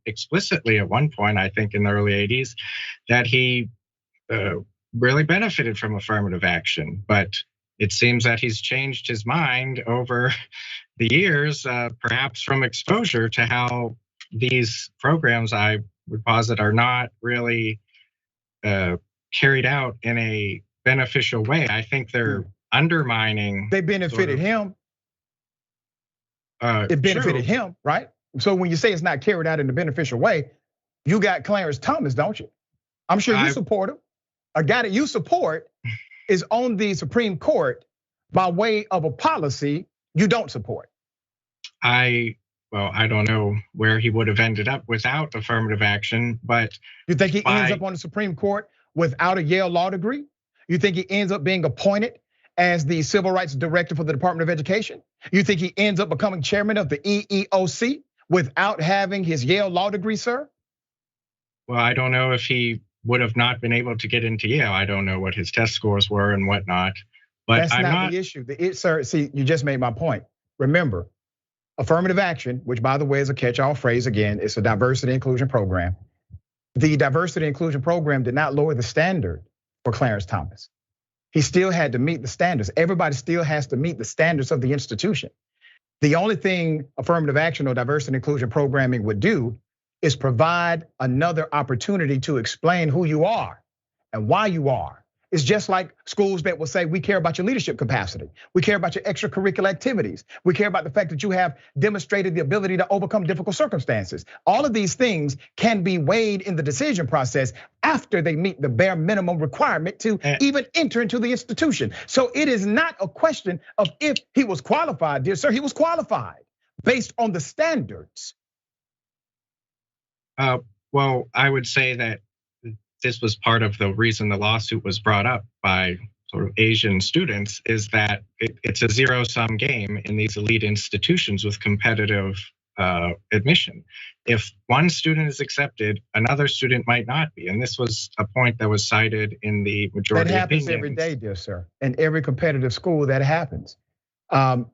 explicitly at one point, I think in the early 80s, that he really benefited from affirmative action. But it seems that he's changed his mind over the years, perhaps from exposure to how these programs, I would posit, are not really carried out in a beneficial way. I think they're undermining. They benefited him. It benefited him, right? So when you say it's not carried out in a beneficial way, you got Clarence Thomas, don't you? I'm sure you support him. A guy that you support is on the Supreme Court by way of a policy you don't support. I don't know where he would have ended up without affirmative action, but you think he ends up on the Supreme Court without a Yale law degree? You think he ends up being appointed as the civil rights director for the Department of Education? You think he ends up becoming chairman of the EEOC without having his Yale law degree, sir? Well, I don't know if he would have not been able to get into Yale. I don't know what his test scores were and whatnot. But that's not the issue. Sir, see, you just made my point. Remember, affirmative action, which by the way is a catch-all phrase, again, it's a diversity inclusion program. The diversity inclusion program did not lower the standard for Clarence Thomas. He still had to meet the standards. Everybody still has to meet the standards of the institution. The only thing affirmative action or diversity inclusion programming would do is provide another opportunity to explain who you are and why you are. It's just like schools that will say, we care about your leadership capacity. We care about your extracurricular activities. We care about the fact that you have demonstrated the ability to overcome difficult circumstances. All of these things can be weighed in the decision process after they meet the bare minimum requirement to even enter into the institution. So it is not a question of if he was qualified, dear sir, he was qualified based on the standards. Well, I would say that this was part of the reason the lawsuit was brought up by sort of Asian students, is that it's a zero-sum game in these elite institutions with competitive admission. If one student is accepted, another student might not be. And this was a point that was cited in the majority opinions. That happens every day, dear sir. In every competitive school that happens.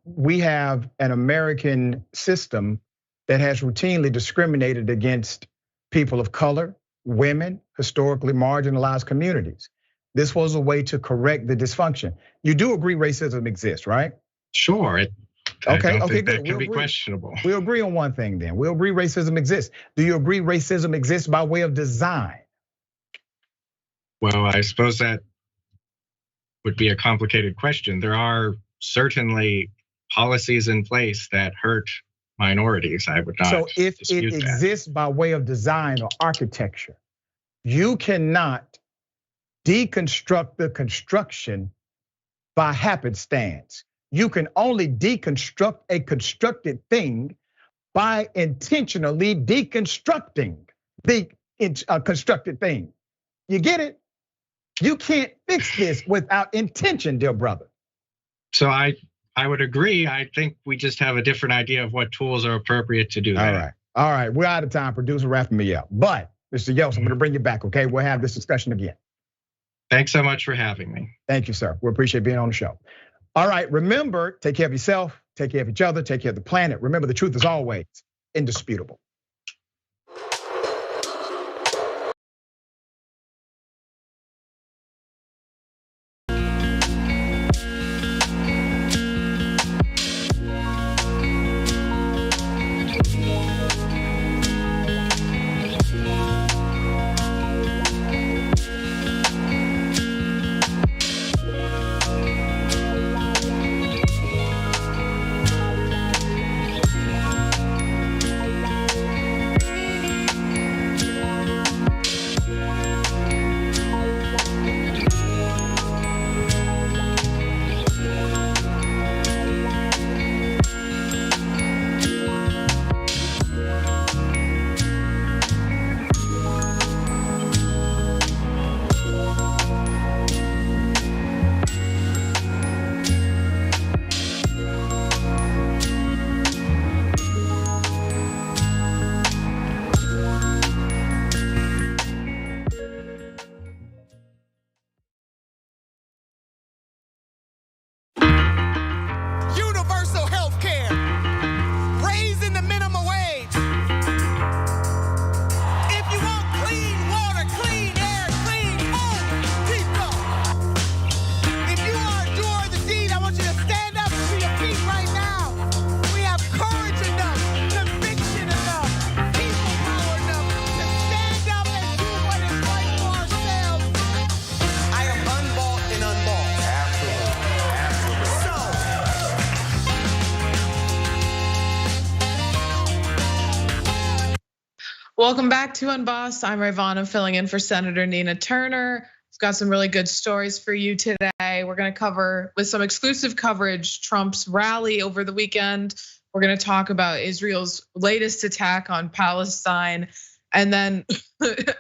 We have an American system that has routinely discriminated against people of color, women, historically marginalized communities. This was a way to correct the dysfunction. You do agree racism exists, right? Sure. Okay, good. That can be questionable. We'll agree on one thing then. We'll agree racism exists. Do you agree racism exists by way of design? Well, I suppose that would be a complicated question. There are certainly policies in place that hurt minorities. I would not. So if it exists by way of design or architecture, you cannot deconstruct the construction by happenstance. You can only deconstruct a constructed thing by intentionally deconstructing the constructed thing. You get it? You can't fix this without intention, dear brother. So I would agree. I think we just have a different idea of what tools are appropriate to do that. All right, we're out of time. Producer wrapping me up. But Mr. Yeltsin, I'm gonna bring you back, okay? We'll have this discussion again. Thanks so much for having me. Thank you, sir. We appreciate being on the show. All right, remember, take care of yourself, take care of each other, take care of the planet. Remember, the truth is always indisputable. Welcome back to Unbossed. I'm Rayyvana filling in for Senator Nina Turner. We've got some really good stories for you today. We're gonna cover, with some exclusive coverage, Trump's rally over the weekend. We're gonna talk about Israel's latest attack on Palestine. And then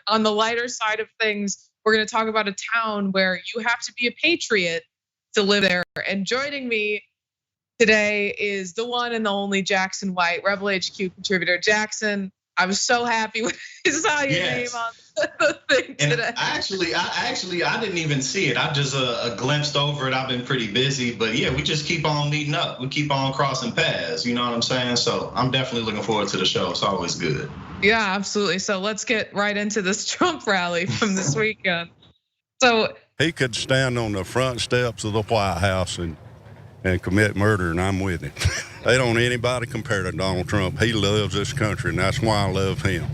on the lighter side of things, we're gonna talk about a town where you have to be a patriot to live there. And joining me today is the one and the only Jackson White, Rebel HQ contributor. Jackson, I was so happy when I saw your name on the thing today. I didn't even see it. I just glimpsed over it. I've been pretty busy, but yeah, we just keep on meeting up. We keep on crossing paths. You know what I'm saying? So I'm definitely looking forward to the show. It's always good. Yeah, absolutely. So let's get right into this Trump rally from this weekend. So he could stand on the front steps of the White House and commit murder, and I'm with him. They don't anybody compare to Donald Trump. He loves this country, and that's why I love him.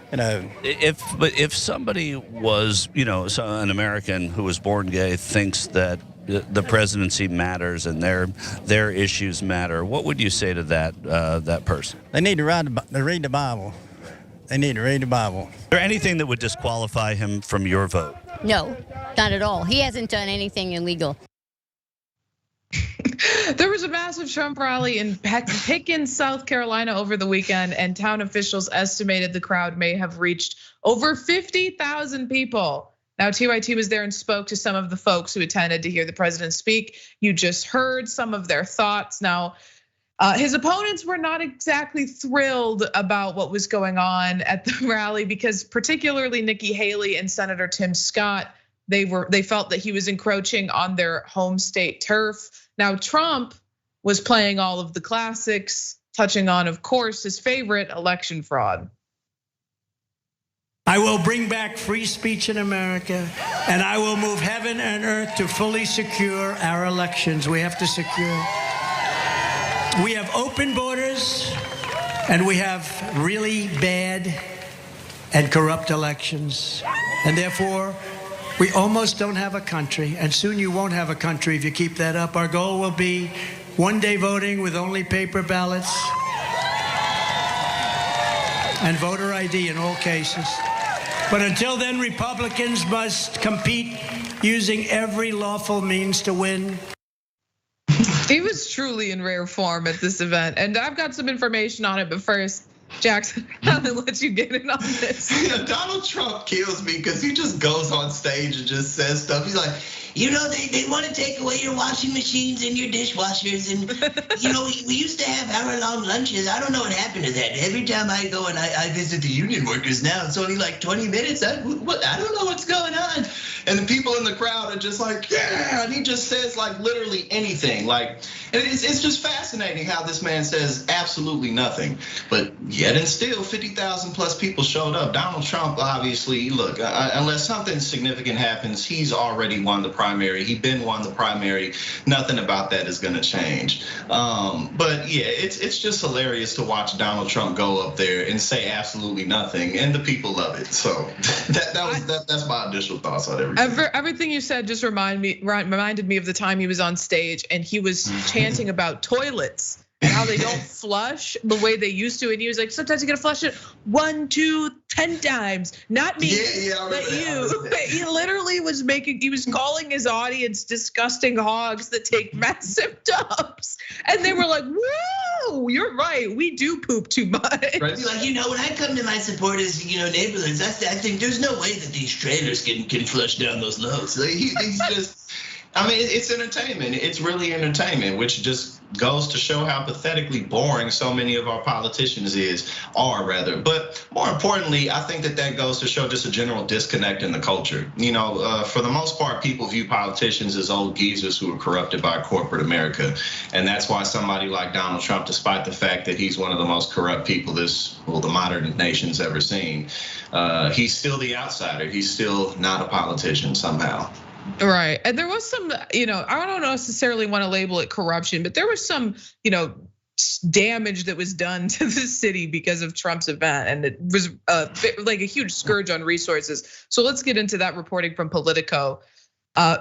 You know, if somebody was, an American who was born gay thinks that the presidency matters and their issues matter, what would you say to that person? They need to read the Bible. They need to read the Bible. Is there anything that would disqualify him from your vote? No, not at all. He hasn't done anything illegal. There was a massive Trump rally in Pickens, South Carolina over the weekend, and town officials estimated the crowd may have reached over 50,000 people. Now, TYT was there and spoke to some of the folks who attended to hear the president speak. You just heard some of their thoughts. Now, his opponents were not exactly thrilled about what was going on at the rally, because particularly Nikki Haley and Senator Tim Scott, they felt that he was encroaching on their home state turf. Now, Trump was playing all of the classics, touching on, of course, his favorite, election fraud. I will bring back free speech in America, and I will move heaven and earth to fully secure our elections. We have to secure. We have open borders, and we have really bad and corrupt elections. And therefore, we almost don't have a country, and soon you won't have a country if you keep that up. Our goal will be one-day voting with only paper ballots and voter ID in all cases. But until then, Republicans must compete using every lawful means to win. He was truly in rare form at this event, and I've got some information on it, but first, Jackson, I'm gonna let you get in on this. Donald Trump kills me because he just goes on stage and just says stuff. He's like, they want to take away your washing machines and your dishwashers. And, we used to have hour-long lunches. I don't know what happened to that. Every time I go and I visit the union workers now, it's only like 20 minutes. I don't know what's going on. And the people in the crowd are just like, yeah. And he just says like literally anything. And it's just fascinating how this man says absolutely nothing. But yet and still, 50,000 plus people showed up. Donald Trump, obviously, look, unless something significant happens, he's already won the primary. He's been won the primary. Nothing about that is going to change. But yeah, it's just hilarious to watch Donald Trump go up there and say absolutely nothing, and the people love it. So that's my initial thoughts on everything. Everything you said just reminded me of the time he was on stage and he was chanting about toilets and how they don't flush the way they used to. And he was like, sometimes you gotta flush it 1, 2, 10 times. Not me, but you. He literally was he was calling his audience disgusting hogs that take massive dumps. And they were like, whoa, you're right, we do poop too much. Right. Like, when I come to my supporters, neighborhoods, I think there's no way that these trailers can flush down those loads. Like, he's just, it's entertainment. It's really entertainment, which just goes to show how pathetically boring so many of our politicians are. But more importantly, I think that goes to show just a general disconnect in the culture. For the most part, people view politicians as old geezers who are corrupted by corporate America. And that's why somebody like Donald Trump, despite the fact that he's one of the most corrupt people the modern nation's ever seen, he's still the outsider. He's still not a politician somehow. Right, and there was some, I don't necessarily want to label it corruption, but there was some, damage that was done to the city because of Trump's event, and it was like a huge scourge on resources. So let's get into that reporting from Politico.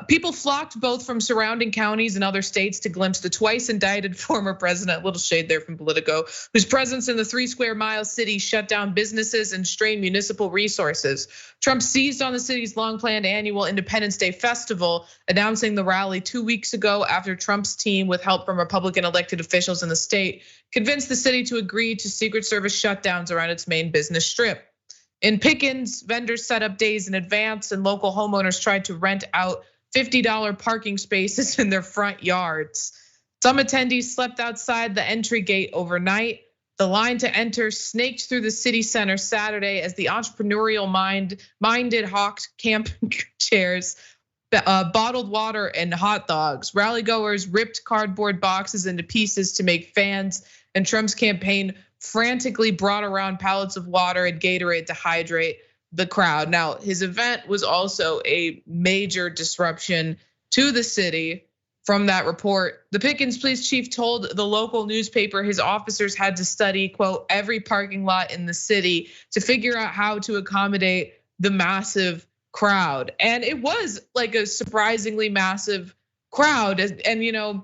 People flocked both from surrounding counties and other states to glimpse the twice indicted former president, little shade there from Politico, whose presence in the 3 square mile city shut down businesses and strained municipal resources. Trump seized on the city's long planned annual Independence Day festival, announcing the rally 2 weeks ago after Trump's team, with help from Republican elected officials in the state, convinced the city to agree to Secret Service shutdowns around its main business strip. In Pickens, vendors set up days in advance, and local homeowners tried to rent out $50 parking spaces in their front yards. Some attendees slept outside the entry gate overnight. The line to enter snaked through the city center Saturday as the entrepreneurial minded hawked camping chairs, bottled water, and hot dogs. Rally goers ripped cardboard boxes into pieces to make fans, and Trump's campaign frantically brought around pallets of water and Gatorade to hydrate the crowd. Now, his event was also a major disruption to the city. From that report, the Pickens police chief told the local newspaper his officers had to study, quote, every parking lot in the city to figure out how to accommodate the massive crowd. And it was like a surprisingly massive crowd. And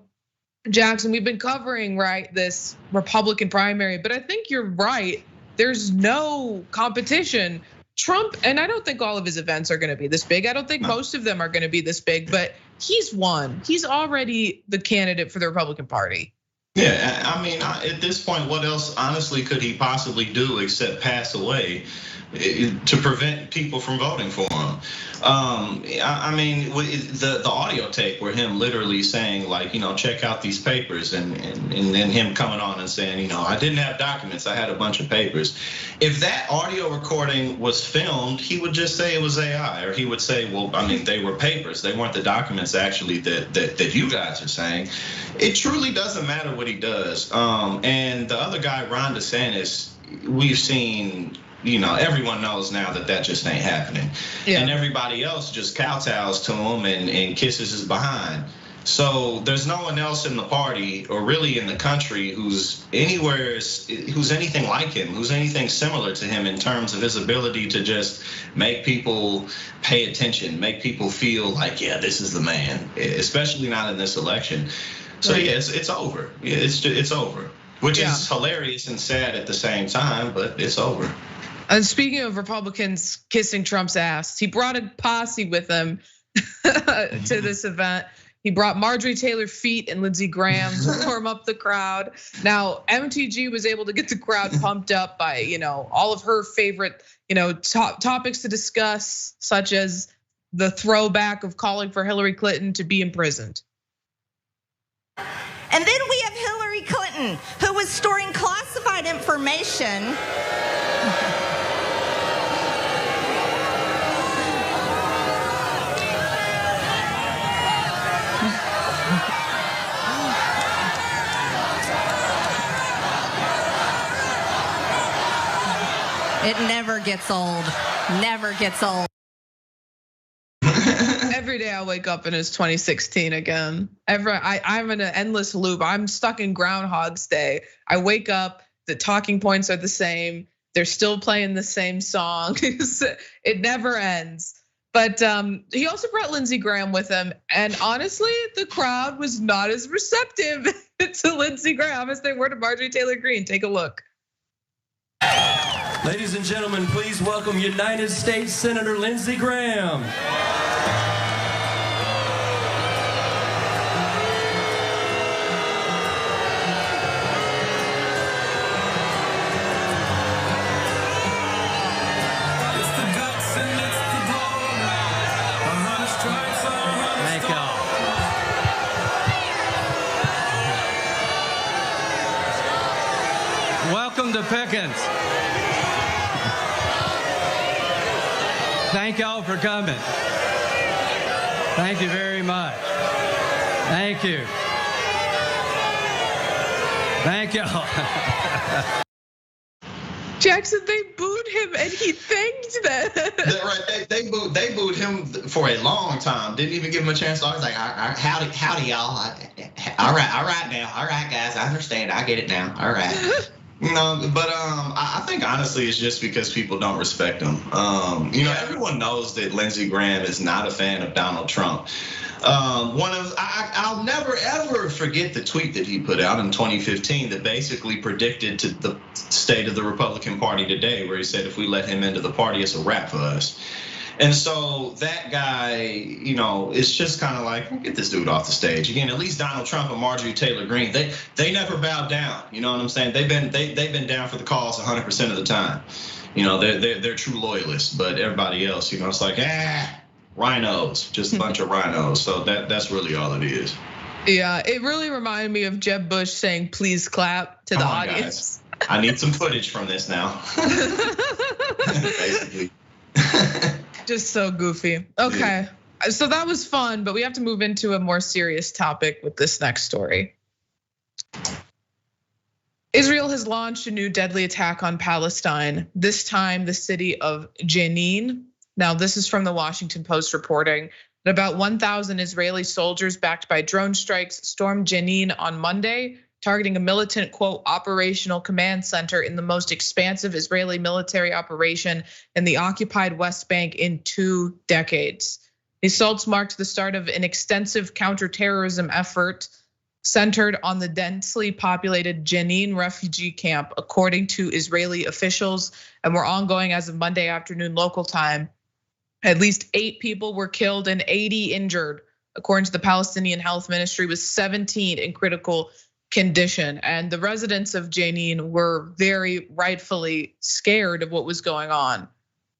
Jackson, we've been covering, right, this Republican primary, but I think you're right. There's no competition. Trump, and I don't think all of his events are gonna be this big. I don't think most of them are gonna be this big, but he's won. He's already the candidate for the Republican Party. Yeah, I mean, at this point, what else honestly could he possibly do except pass away to prevent people from voting for him? I mean, the audio tape where him literally saying, like, check out these papers, and then him coming on and saying, I didn't have documents, I had a bunch of papers. If that audio recording was filmed, he would just say it was AI, or he would say, well, I mean, they were papers, they weren't the documents actually that you guys are saying. It truly doesn't matter what he does. And the other guy, Ron DeSantis, we've seen, everyone knows now that just ain't happening. Yeah. And everybody else just kowtows to him and kisses his behind. So there's no one else in the party or really in the country who's anything like him, who's anything similar to him in terms of his ability to just make people pay attention, make people feel like, yeah, this is the man, especially not in this election. So yeah, it's over. Yeah, it's over, which is hilarious and sad at the same time, but it's over. And speaking of Republicans kissing Trump's ass, he brought a posse with him to this event. He brought Marjorie Taylor Feet and Lindsey Graham to warm up the crowd. Now, MTG was able to get the crowd pumped up by, all of her favorite, topics to discuss, such as the throwback of calling for Hillary Clinton to be imprisoned. And then we have Hillary Clinton, who was storing classified information. It never gets old, never gets old. Every day I wake up and it's 2016 again. I'm in an endless loop. I'm stuck in Groundhog's Day. I wake up, the talking points are the same. They're still playing the same song. It never ends. But he also brought Lindsey Graham with him. And honestly, the crowd was not as receptive to Lindsey Graham as they were to Marjorie Taylor Greene. Take a look. Ladies and gentlemen, please welcome United States Senator Lindsey Graham. Welcome to Pickens. Thank y'all for coming. Thank you very much. Thank you. Thank y'all. Jackson, they booed him and he thanked them. Right, they booed him for a long time. Didn't even give him a chance. I was like, howdy y'all. All right now. All right, guys, I understand. I get it now. All right. No, but I think honestly it's just because people don't respect him. Everyone knows that Lindsey Graham is not a fan of Donald Trump. I'll never ever forget the tweet that he put out in 2015 that basically predicted to the state of the Republican Party today, where he said if we let him into the party, it's a wrap for us. And so that guy, it's just kind of like, get this dude off the stage. Again, at least Donald Trump and Marjorie Taylor Greene, they never bowed down. You know what I'm saying? They've been down for the cause 100% of the time. They're true loyalists, but everybody else, it's like, rhinos, just a bunch of rhinos. So that's really all it is. Yeah, it really reminded me of Jeb Bush saying, please clap to the audience. Guys. I need some footage from this now. Basically. Just so goofy. Okay, so that was fun, but we have to move into a more serious topic with this next story. Israel has launched a new deadly attack on Palestine, this time the city of Jenin. Now, this is from the Washington Post reporting that about 1,000 Israeli soldiers backed by drone strikes stormed Jenin on Monday, targeting a militant, quote, operational command center in the most expansive Israeli military operation in the occupied West Bank in 2 decades. The assaults marked the start of an extensive counterterrorism effort centered on the densely populated Jenin refugee camp, according to Israeli officials, and were ongoing as of Monday afternoon local time. At least 8 people were killed and 80 injured, according to the Palestinian Health Ministry, with 17 in critical condition. And the residents of Jenin were very rightfully scared of what was going on.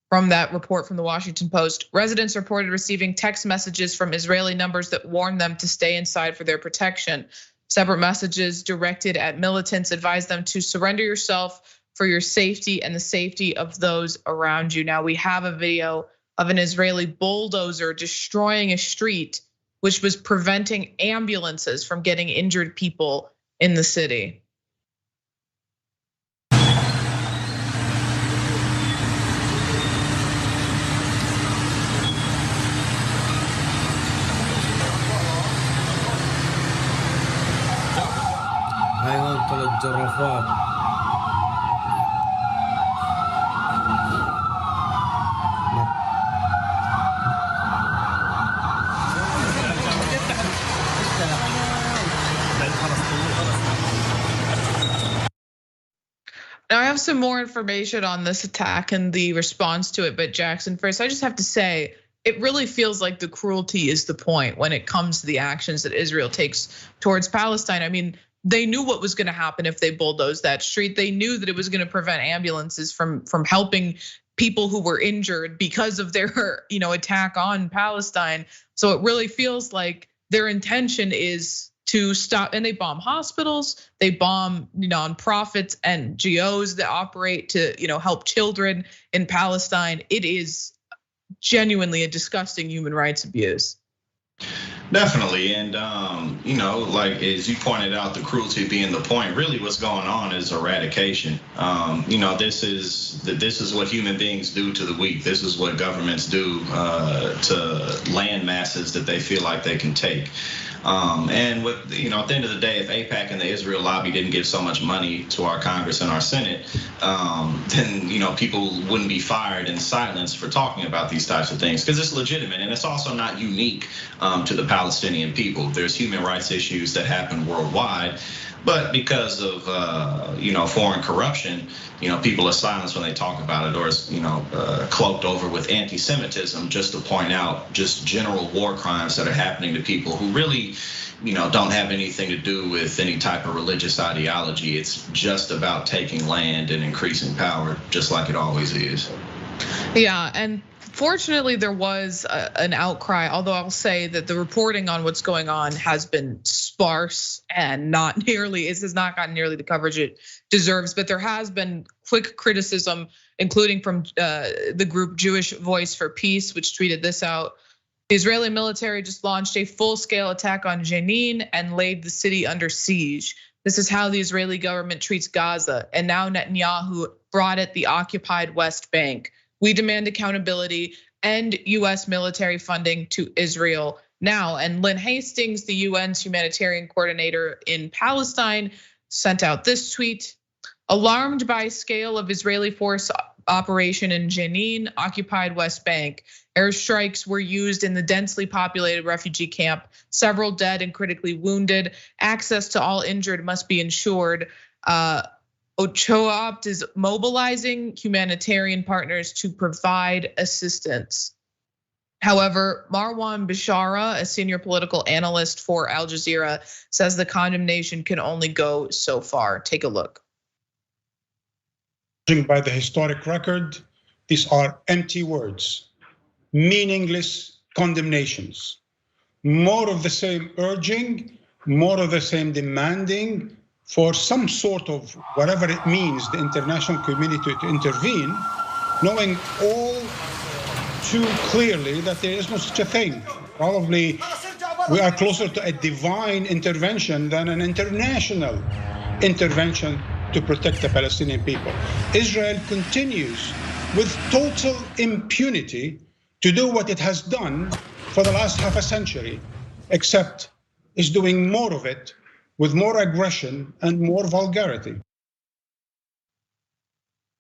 From that report from the Washington Post, residents reported receiving text messages from Israeli numbers that warned them to stay inside for their protection. Separate messages directed at militants advised them to surrender yourself for your safety and the safety of those around you. Now we have a video of an Israeli bulldozer destroying a street, which was preventing ambulances from getting injured people in the city. Now I have some more information on this attack and the response to it, but Jackson, first, I just have to say, it really feels like the cruelty is the point when it comes to the actions that Israel takes towards Palestine. I mean, they knew what was gonna happen if they bulldozed that street. They knew that it was gonna prevent ambulances from helping people who were injured because of their attack on Palestine. So it really feels like their intention is to stop, and they bomb hospitals, they bomb nonprofits and NGOs that operate to help children in Palestine. It is genuinely a disgusting human rights abuse. Definitely, and like as you pointed out, the cruelty being the point. Really, what's going on is eradication. This is what human beings do to the weak. This is what governments do to land masses that they feel like they can take. And with at the end of the day, if AIPAC and the Israel lobby didn't give so much money to our Congress and our Senate, then people wouldn't be fired and silenced for talking about these types of things, because it's legitimate and it's also not unique to the Palestinian people. There's human rights issues that happen worldwide, but because of foreign corruption, people are silenced when they talk about it, or it's cloaked over with anti-Semitism, just to point out just general war crimes that are happening to people who really don't have anything to do with any type of religious ideology. It's just about taking land and increasing power, just like it always is. Yeah, and fortunately there was an outcry, although I'll say that the reporting on what's going on has been sparse and it has not gotten nearly the coverage it deserves. But there has been quick criticism, including from the group Jewish Voice for Peace, which tweeted this out. The Israeli military just launched a full-scale attack on Jenin and laid the city under siege. This is how the Israeli government treats Gaza, and now Netanyahu brought it the occupied West Bank. We demand accountability and US military funding to Israel now. And Lynn Hastings, the UN's humanitarian coordinator in Palestine, sent out this tweet. Alarmed by scale of Israeli force operation in Jenin, occupied West Bank, airstrikes were used in the densely populated refugee camp. Several dead and critically wounded. Access to all injured must be ensured. Ochoa is mobilizing humanitarian partners to provide assistance. However, Marwan Bishara, a senior political analyst for Al Jazeera, says the condemnation can only go so far. Take a look. By the historic record, these are empty words, meaningless condemnations. More of the same urging, more of the same demanding for some sort of whatever it means, the international community to intervene, knowing all too clearly that there is no such a thing. Probably we are closer to a divine intervention than an international intervention to protect the Palestinian people. Israel continues with total impunity to do what it has done for the last half a century, except is doing more of it with more aggression and more vulgarity.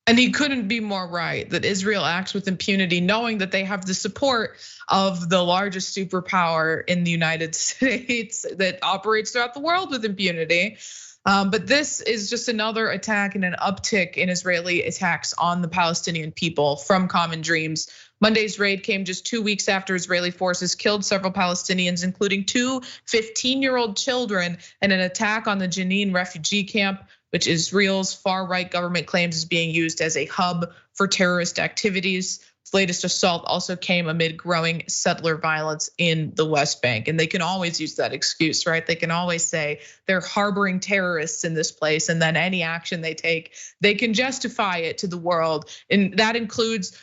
And he couldn't be more right that Israel acts with impunity, knowing that they have the support of the largest superpower in the United States that operates throughout the world with impunity. But this is just another attack and an uptick in Israeli attacks on the Palestinian people from Common Dreams. Monday's raid came just 2 weeks after Israeli forces killed several Palestinians, including two 15-year-old children, in an attack on the Jenin refugee camp, which Israel's far-right government claims is being used as a hub for terrorist activities. The latest assault also came amid growing settler violence in the West Bank. And they can always use that excuse, right? They can always say they're harboring terrorists in this place, and then any action they take, they can justify it to the world. And that includes,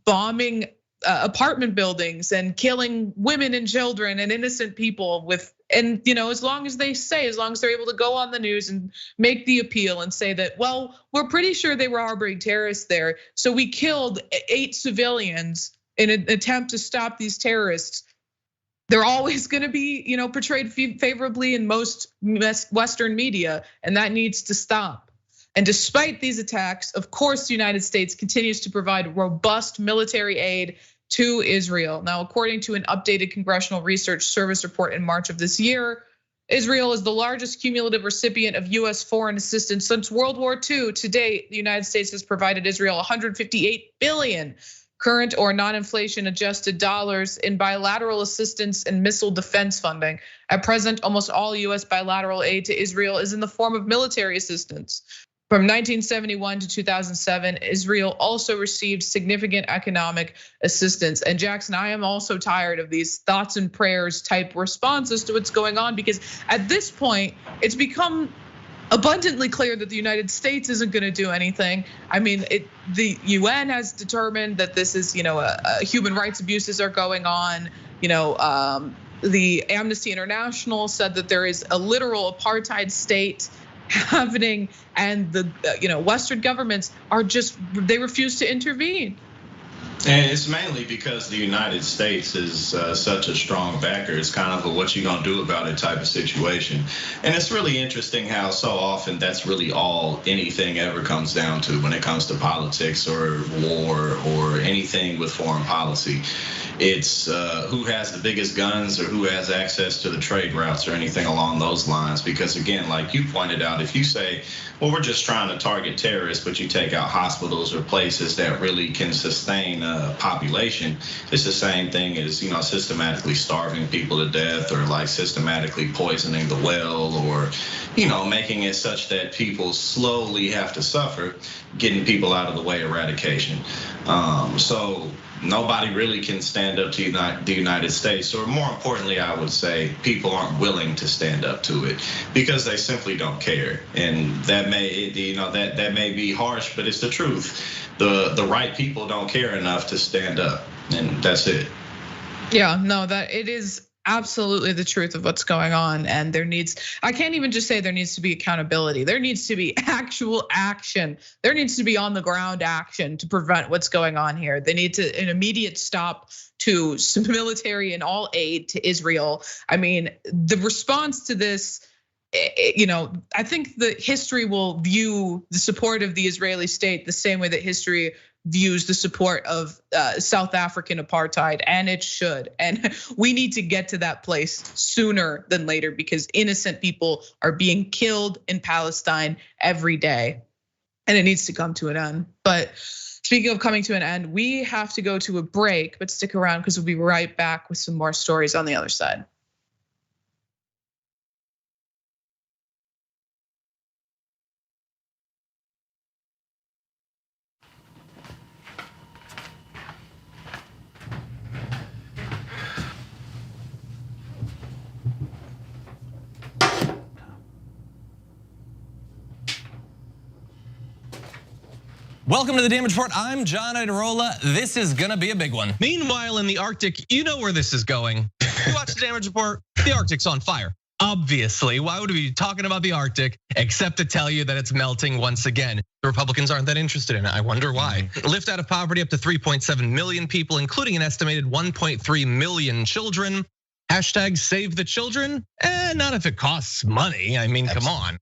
bombing apartment buildings and killing women and children and innocent people as long as they're able to go on the news and make the appeal and say that, well, we're pretty sure they were harboring terrorists there, so we killed 8 civilians in an attempt to stop these terrorists. They're always gonna be, portrayed favorably in most Western media, and that needs to stop. And despite these attacks, of course, the United States continues to provide robust military aid to Israel. Now, according to an updated Congressional Research Service report in March of this year, Israel is the largest cumulative recipient of US foreign assistance since World War II. To date, the United States has provided Israel 158 billion current or non-inflation adjusted dollars in bilateral assistance and missile defense funding. At present, almost all US bilateral aid to Israel is in the form of military assistance. From 1971 to 2007, Israel also received significant economic assistance. And Jackson, I am also tired of these thoughts and prayers type responses to what's going on, because at this point, it's become abundantly clear that the United States isn't gonna do anything. I mean, the UN has determined that this is, human rights abuses are going on. The Amnesty International said that there is a literal apartheid state happening, and the Western governments they refuse to intervene. And it's mainly because the United States is such a strong backer. It's kind of a what you gonna do about it type of situation. And it's really interesting how so often that's really all anything ever comes down to when it comes to politics or war or anything with foreign policy. It's who has the biggest guns or who has access to the trade routes or anything along those lines. Because again, like you pointed out, if you say, well, we're just trying to target terrorists, but you take out hospitals or places that really can sustain a population, it's the same thing as, systematically starving people to death, or like systematically poisoning the well, or, making it such that people slowly have to suffer, getting people out of the way, eradication. So nobody really can stand up to the United States, or more importantly, I would say people aren't willing to stand up to it because they simply don't care. And that may be harsh, but it's the truth. The right people don't care enough to stand up, and that's it. Yeah, no, that it is absolutely the truth of what's going on. And I can't even just say there needs to be accountability. There needs to be actual action. There needs to be on the ground action to prevent what's going on here. They need an immediate stop to some military and all aid to Israel. I mean, the response to this I think the history will view the support of the Israeli state the same way that history views the support of South African apartheid, and it should. And we need to get to that place sooner than later because innocent people are being killed in Palestine every day, and it needs to come to an end. But speaking of coming to an end, we have to go to a break, but stick around because we'll be right back with some more stories on the other side. Welcome to the Damage Report. I'm John Idarola. This is gonna be a big one. Meanwhile, in the Arctic, you know where this is going. You watch the Damage Report, the Arctic's on fire. Obviously, why would we be talking about the Arctic except to tell you that it's melting once again? The Republicans aren't that interested in it. I wonder why. Lift out of poverty up to 3.7 million people, including an estimated 1.3 million children. Hashtag save the children? Not if it costs money. I mean, come on.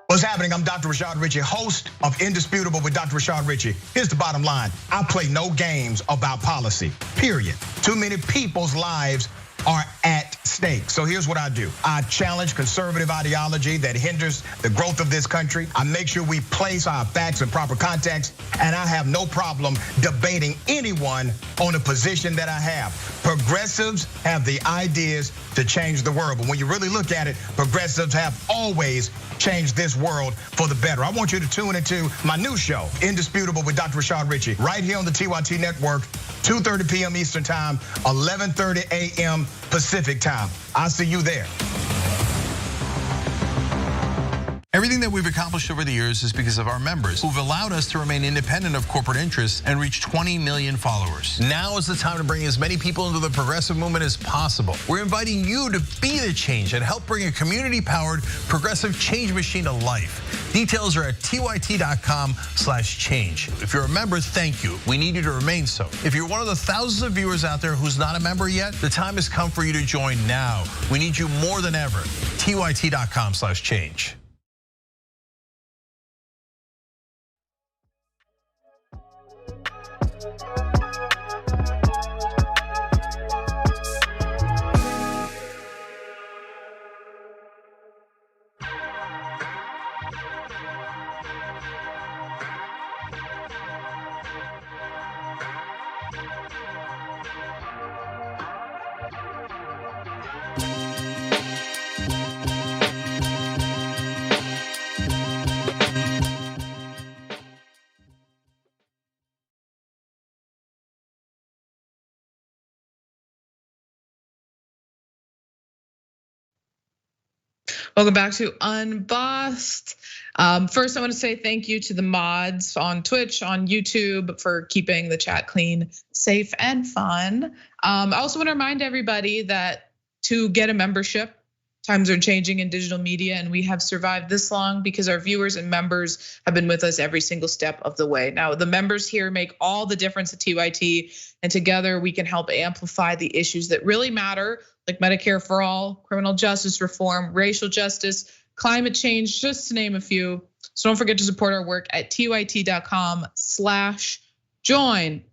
What's happening? I'm Dr. Rashad Richey, host of Indisputable with Dr. Rashad Richey. Here's the bottom line. I play no games about policy, period. Too many people's lives are at stake. So here's what I do. I challenge conservative ideology that hinders the growth of this country. I make sure we place our facts in proper context, and I have no problem debating anyone on a position that I have. Progressives have the ideas to change the world, but when you really look at it, progressives have always changed this world for the better. I want you to tune into my new show, Indisputable with Dr. Rashad Richey, right here on the TYT Network, 2:30 p.m. Eastern Time, 11:30 a.m. Pacific Time. I'll see you there. Everything that we've accomplished over the years is because of our members who've allowed us to remain independent of corporate interests and reach 20 million followers. Now is the time to bring as many people into the progressive movement as possible. We're inviting you to be the change and help bring a community-powered progressive change machine to life. Details are at tyt.com/change. If you're a member, thank you. We need you to remain so. If you're one of the thousands of viewers out there who's not a member yet, the time has come for you to join now. We need you more than ever. tyt.com/change. Welcome back to Unbossed. First, I want to say thank you to the mods on Twitch, on YouTube for keeping the chat clean, safe, and fun. I also want to remind everybody that to get a membership, times are changing in digital media, and we have survived this long because our viewers and members have been with us every single step of the way. Now, the members here make all the difference at TYT, and together we can help amplify the issues that really matter, like Medicare for all, criminal justice reform, racial justice, climate change, just to name a few. So don't forget to support our work at tyt.com/join.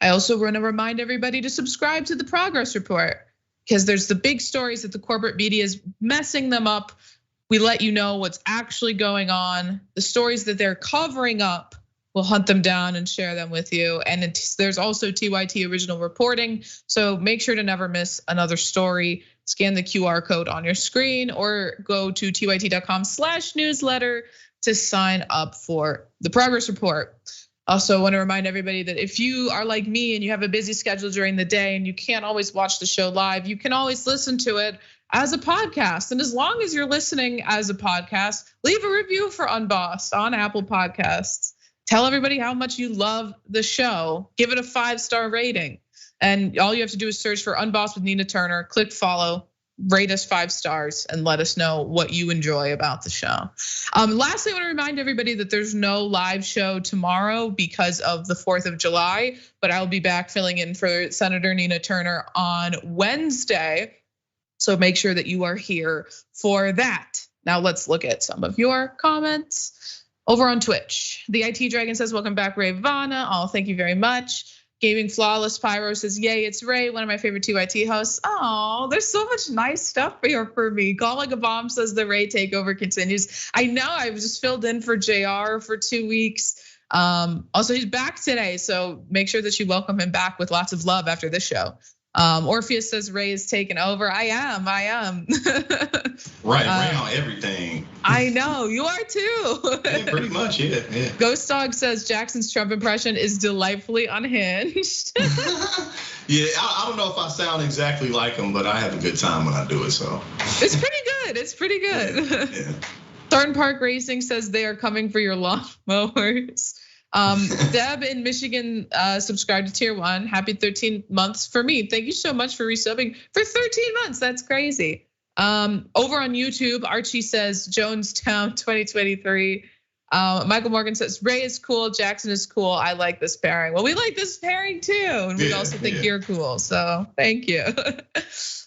I also want to remind everybody to subscribe to the Progress Report because there's the big stories that the corporate media is messing them up. We let you know what's actually going on. The stories that they're covering up, we'll hunt them down and share them with you. And there's also TYT original reporting. So make sure to never miss another story. Scan the QR code on your screen or go to tyt.com/newsletter to sign up for the Progress Report. Also want to remind everybody that if you are like me and you have a busy schedule during the day and you can't always watch the show live, you can always listen to it as a podcast. And as long as you're listening as a podcast, leave a review for Unbossed on Apple Podcasts. Tell everybody how much you love the show. Give it a 5-star rating. And all you have to do is search for Unbossed with Nina Turner, click follow, rate us 5 stars, and let us know what you enjoy about the show. Lastly, I want to remind everybody that there's no live show tomorrow because of the 4th of July, but I'll be back filling in for Senator Nina Turner on Wednesday. So make sure that you are here for that. Now let's look at some of your comments over on Twitch. The IT Dragon says, welcome back, Rayyvana. Oh, thank you very much. Gaming Flawless Pyro says, yay, it's Ray, one of my favorite TYT hosts. Oh, there's so much nice stuff here for me. Calling a Bomb says the Ray takeover continues. I know, I've just filled in for JR for 2 weeks. Also, he's back today, so make sure that you welcome him back with lots of love after this show. Orpheus says Ray is taking over. I am. Right, Ray on everything. I know, you are too. Yeah, pretty much, yeah. Ghost Dog says Jackson's Trump impression is delightfully unhinged. Yeah, I don't know if I sound exactly like him, but I have a good time when I do it, so. It's pretty good. Yeah. Thornton Park Racing says they are coming for your lawnmowers. Deb in Michigan subscribed to tier 1. Happy 13 months for me. Thank you so much for resubbing for 13 months. That's crazy. Over on YouTube, Archie says Jonestown 2023. Michael Morgan says Ray is cool, Jackson is cool. I like this pairing. Well, we like this pairing too, and we also think you're cool. So thank you.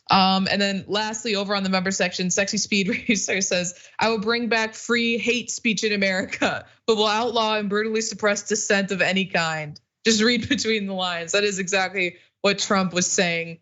And then lastly, over on the member section, Sexy Speed Racer says, I will bring back free hate speech in America, but will outlaw and brutally suppress dissent of any kind. Just read between the lines. That is exactly what Trump was saying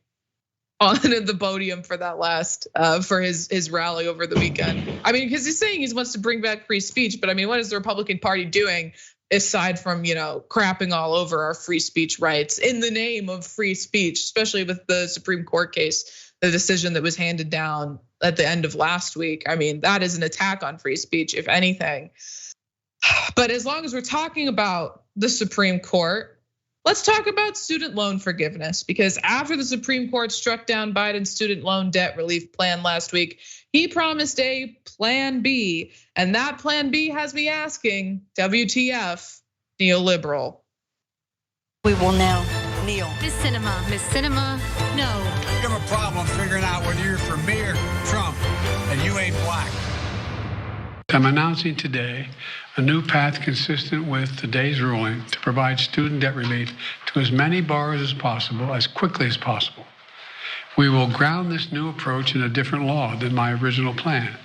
on the podium for that last, for his rally over the weekend. I mean, because he's saying he wants to bring back free speech, but I mean, what is the Republican Party doing aside from, crapping all over our free speech rights in the name of free speech, especially with the Supreme Court case, the decision that was handed down at the end of last week. I mean, that is an attack on free speech, if anything. But as long as we're talking about the Supreme Court, let's talk about student loan forgiveness, because after the Supreme Court struck down Biden's student loan debt relief plan last week, he promised a plan B, and that plan B has me asking, WTF, neoliberal? We will now kneel. Miss Cinema, no. You have a problem figuring out whether you're for me or Trump, and you ain't black. I'm announcing today a new path consistent with today's ruling to provide student debt relief to as many borrowers as possible, as quickly as possible. We will ground this new approach in a different law than my original plan,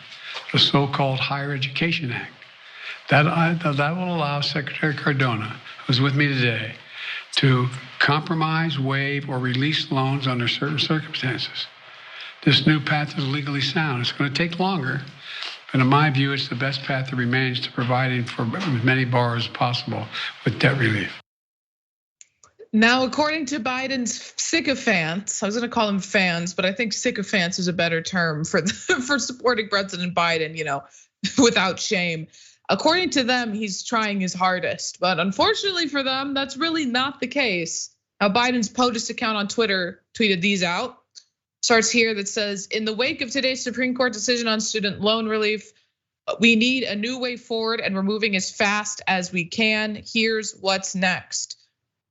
the so-called Higher Education Act. That will allow Secretary Cardona, who's with me today, to compromise, waive, or release loans under certain circumstances. This new path is legally sound. It's going to take longer, but in my view, it's the best path that remains to providing for as many borrowers as possible with debt relief. Now, according to Biden's sycophants, I was going to call them fans, but I think sycophants is a better term for supporting President Biden, without shame. According to them, he's trying his hardest, but unfortunately for them, that's really not the case. Now, Biden's POTUS account on Twitter tweeted these out. Starts here that says, in the wake of today's Supreme Court decision on student loan relief, we need a new way forward and we're moving as fast as we can. Here's what's next.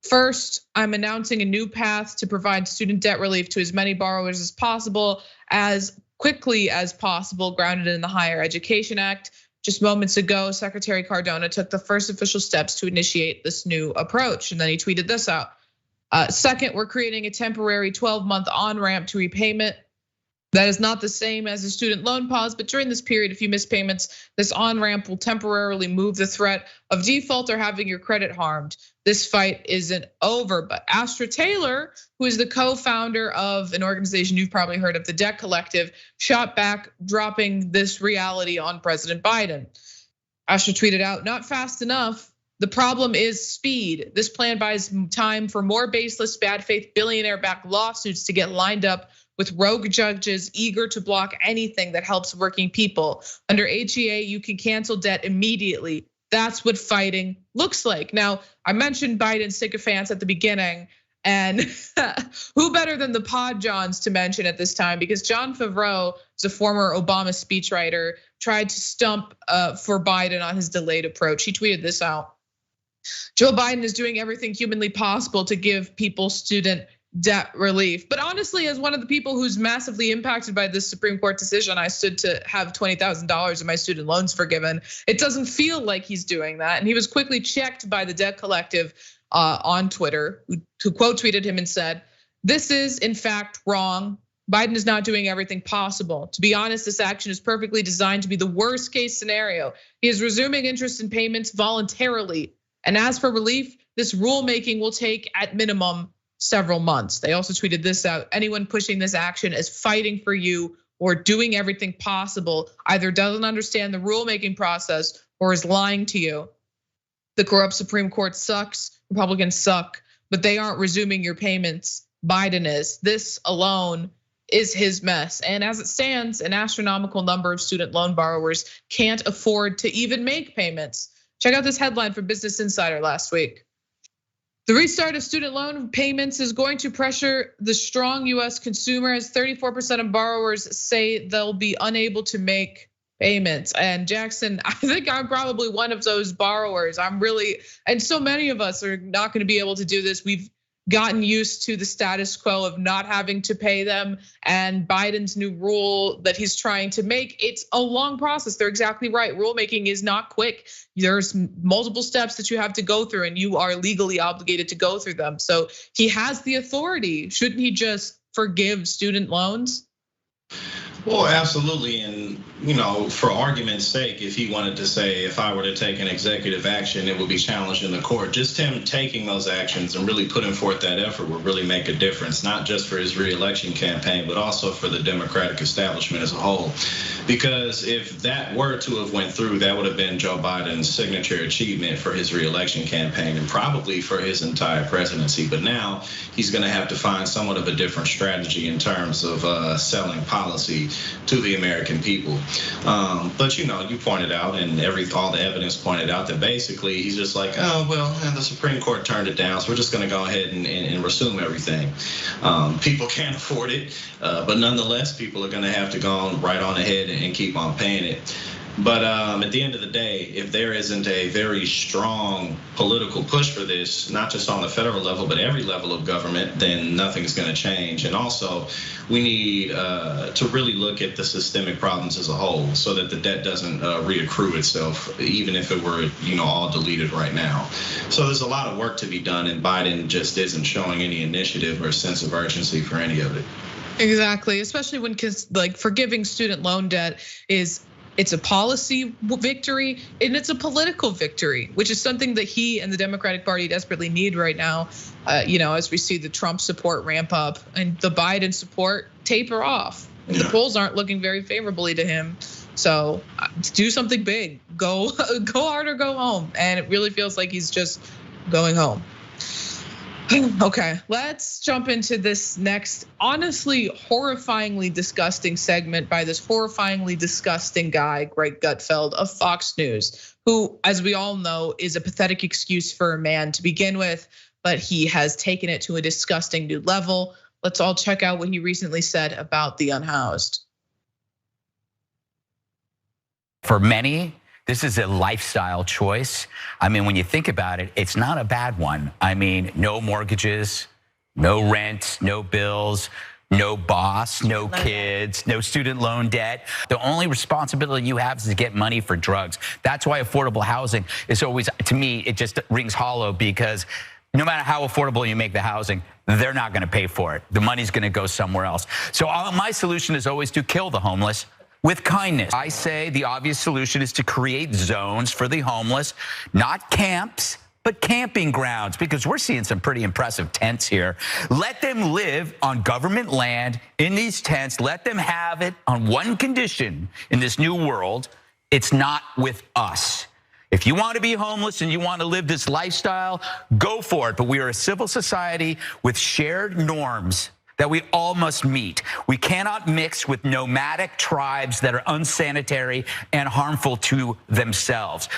First, I'm announcing a new path to provide student debt relief to as many borrowers as possible, as quickly as possible, grounded in the Higher Education Act. Just moments ago, Secretary Cardona took the first official steps to initiate this new approach, and then he tweeted this out. Second, we're creating a temporary 12-month on-ramp to repayment. That is not the same as a student loan pause, but during this period, if you miss payments, this on-ramp will temporarily move the threat of default or having your credit harmed. This fight isn't over, but Astra Taylor, who is the co-founder of an organization you've probably heard of, the Debt Collective, shot back, dropping this reality on President Biden. Astra tweeted out, not fast enough. The problem is speed. This plan buys time for more baseless, bad faith, billionaire-backed lawsuits to get lined up with rogue judges eager to block anything that helps working people. Under HEA, you can cancel debt immediately. That's what fighting looks like. Now, I mentioned Biden's sycophants at the beginning, and who better than the Pod Johns to mention at this time, because John Favreau is a former Obama speechwriter, tried to stump for Biden on his delayed approach. He tweeted this out. Joe Biden is doing everything humanly possible to give people student debt relief. But honestly, as one of the people who's massively impacted by this Supreme Court decision, I stood to have $20,000 of my student loans forgiven. It doesn't feel like he's doing that. And he was quickly checked by the Debt Collective on Twitter, who quote tweeted him and said, this is in fact wrong. Biden is not doing everything possible. To be honest, this action is perfectly designed to be the worst case scenario. He is resuming interest in payments voluntarily. And as for relief, this rulemaking will take at minimum several months. They also tweeted this out. Anyone pushing this action is fighting for you or doing everything possible, either doesn't understand the rulemaking process or is lying to you. The corrupt Supreme Court sucks, Republicans suck, but they aren't resuming your payments. Biden is. This alone is his mess. And as it stands, an astronomical number of student loan borrowers can't afford to even make payments. Check out this headline from Business Insider last week. The restart of student loan payments is going to pressure the strong US consumer, as 34% of borrowers say they'll be unable to make payments. And Jackson, I think I'm probably one of those borrowers. And so many of us are not going to be able to do this. We've gotten used to the status quo of not having to pay them, and Biden's new rule that he's trying to make, it's a long process. They're exactly right. Rulemaking is not quick. There's multiple steps that you have to go through, and you are legally obligated to go through them. So he has the authority. Shouldn't he just forgive student loans? Well, absolutely. And, for argument's sake, if he wanted to say, if I were to take an executive action, it would be challenged in the court. Just him taking those actions and really putting forth that effort would really make a difference, not just for his reelection campaign, but also for the Democratic establishment as a whole. Because if that were to have went through, that would have been Joe Biden's signature achievement for his reelection campaign and probably for his entire presidency. But now he's going to have to find somewhat of a different strategy in terms of selling policy to the American people. But you pointed out, and all the evidence pointed out, that basically he's just like, oh, well, and the Supreme Court turned it down, so we're just gonna go ahead and resume everything. People can't afford it, but nonetheless, people are gonna have to go right on ahead and keep on paying it. But at the end of the day, if there isn't a very strong political push for this, not just on the federal level, but every level of government, then nothing's going to change. And also, we need to really look at the systemic problems as a whole, so that the debt doesn't reaccrue itself, even if it were, all deleted right now. So there's a lot of work to be done, and Biden just isn't showing any initiative or sense of urgency for any of it. Exactly, especially when forgiving student loan debt it's a policy victory and it's a political victory, which is something that he and the Democratic Party desperately need right now. As we see the Trump support ramp up and the Biden support taper off. And the polls aren't looking very favorably to him. So do something big, go hard or go home. And it really feels like he's just going home. Okay, let's jump into this next, honestly, horrifyingly disgusting segment by this horrifyingly disgusting guy, Greg Gutfeld of Fox News, who, as we all know, is a pathetic excuse for a man to begin with, but he has taken it to a disgusting new level. Let's all check out what he recently said about the Unhoused. For many, this is a lifestyle choice. I mean, when you think about it, it's not a bad one. I mean, no mortgages, no rent, no bills, no boss, no kids, no student loan debt. The only responsibility you have is to get money for drugs. That's why affordable housing is always, to me, it just rings hollow, because no matter how affordable you make the housing, they're not gonna pay for it. The money's gonna go somewhere else. So my solution is always to kill the homeless with kindness. I say the obvious solution is to create zones for the homeless, not camps, but camping grounds, because we're seeing some pretty impressive tents here. Let them live on government land in these tents. Let them have it on one condition in this new world: it's not with us. If you want to be homeless and you want to live this lifestyle, go for it. But we are a civil society with shared norms that we all must meet. We cannot mix with nomadic tribes that are unsanitary and harmful to themselves.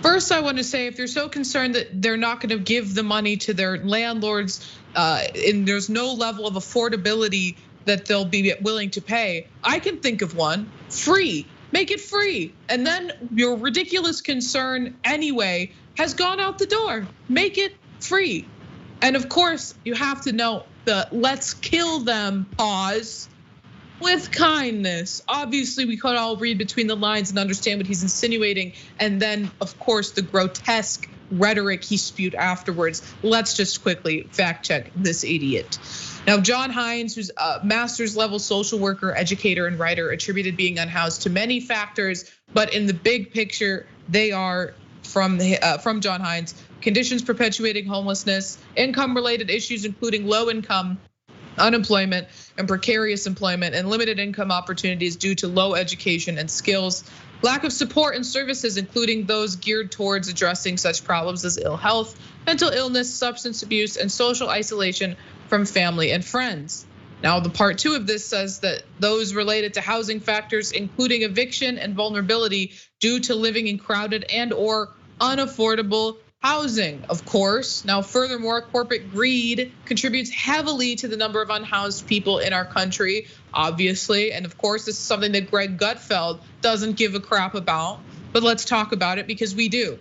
First, I want to say, if they're so concerned that they're not going to give the money to their landlords, and there's no level of affordability that they'll be willing to pay, I can think of one: free. Make it free. And then your ridiculous concern anyway has gone out the door. Make it free. And of course, you have to know the let's kill them pause with kindness. Obviously, we could all read between the lines and understand what he's insinuating. And then, of course, the grotesque rhetoric he spewed afterwards. Let's just quickly fact check this idiot. Now, John Hines, who's a master's level social worker, educator, and writer, attributed being unhoused to many factors, but in the big picture, they are from John Hines: conditions perpetuating homelessness, income-related issues including low income, unemployment, and precarious employment, and limited income opportunities due to low education and skills, lack of support and services, including those geared towards addressing such problems as ill health, mental illness, substance abuse, and social isolation from family and friends. Now, the part 2 of this says that those related to housing factors, including eviction and vulnerability due to living in crowded and or unaffordable housing, of course. Now, furthermore, corporate greed contributes heavily to the number of unhoused people in our country, obviously. And of course, this is something that Greg Gutfeld doesn't give a crap about, but let's talk about it because we do.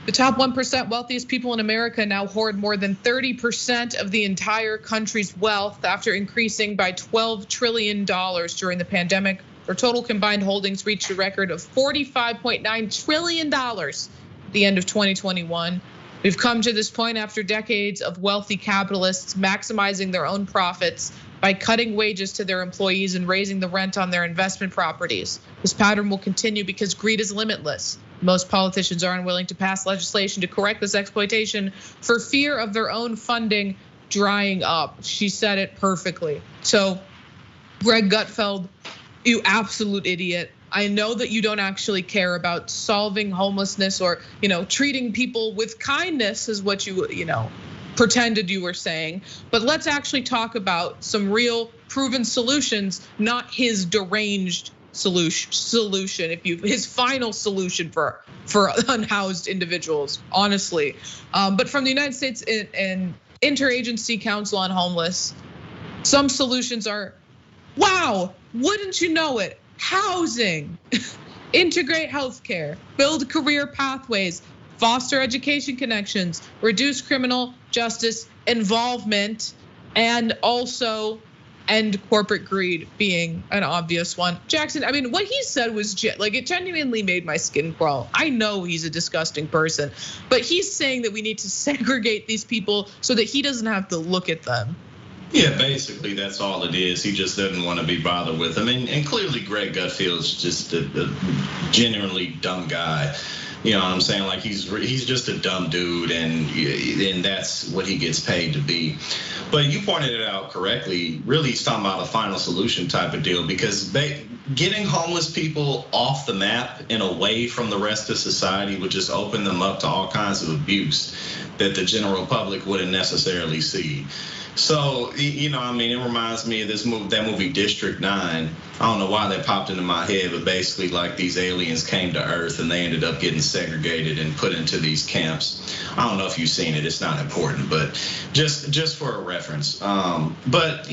The top 1% wealthiest people in America now hoard more than 30% of the entire country's wealth after increasing by $12 trillion during the pandemic. Their total combined holdings reached a record of $45.9 trillion at the end of 2021. We've come to this point after decades of wealthy capitalists maximizing their own profits by cutting wages to their employees and raising the rent on their investment properties. This pattern will continue because greed is limitless. Most politicians are unwilling to pass legislation to correct this exploitation for fear of their own funding drying up. She said it perfectly. So, Greg Gutfeld, you absolute idiot. I know that you don't actually care about solving homelessness or, treating people with kindness is what you pretended you were saying. But let's actually talk about some real proven solutions, not his deranged solution, his final solution for unhoused individuals, honestly. But from the United States and Interagency Council on Homeless, some solutions are, wow, wouldn't you know it? Housing, integrate healthcare, build career pathways, foster education connections, reduce criminal justice involvement, and also end corporate greed being an obvious one. Jackson, I mean, what he said was it genuinely made my skin crawl. I know he's a disgusting person, but he's saying that we need to segregate these people so that he doesn't have to look at them. Yeah, basically that's all it is. He just doesn't want to be bothered with them. And clearly Greg Gutfeld's just a genuinely dumb guy. You know what I'm saying? Like he's just a dumb dude, and that's what he gets paid to be. But you pointed it out correctly. Really, he's talking about a final solution type of deal, because getting homeless people off the map and away from the rest of society would just open them up to all kinds of abuse that the general public wouldn't necessarily see. So, it reminds me of that movie District 9. I don't know why that popped into my head, but basically like these aliens came to Earth and they ended up getting segregated and put into these camps. I don't know if you've seen it, it's not important, but just for a reference. But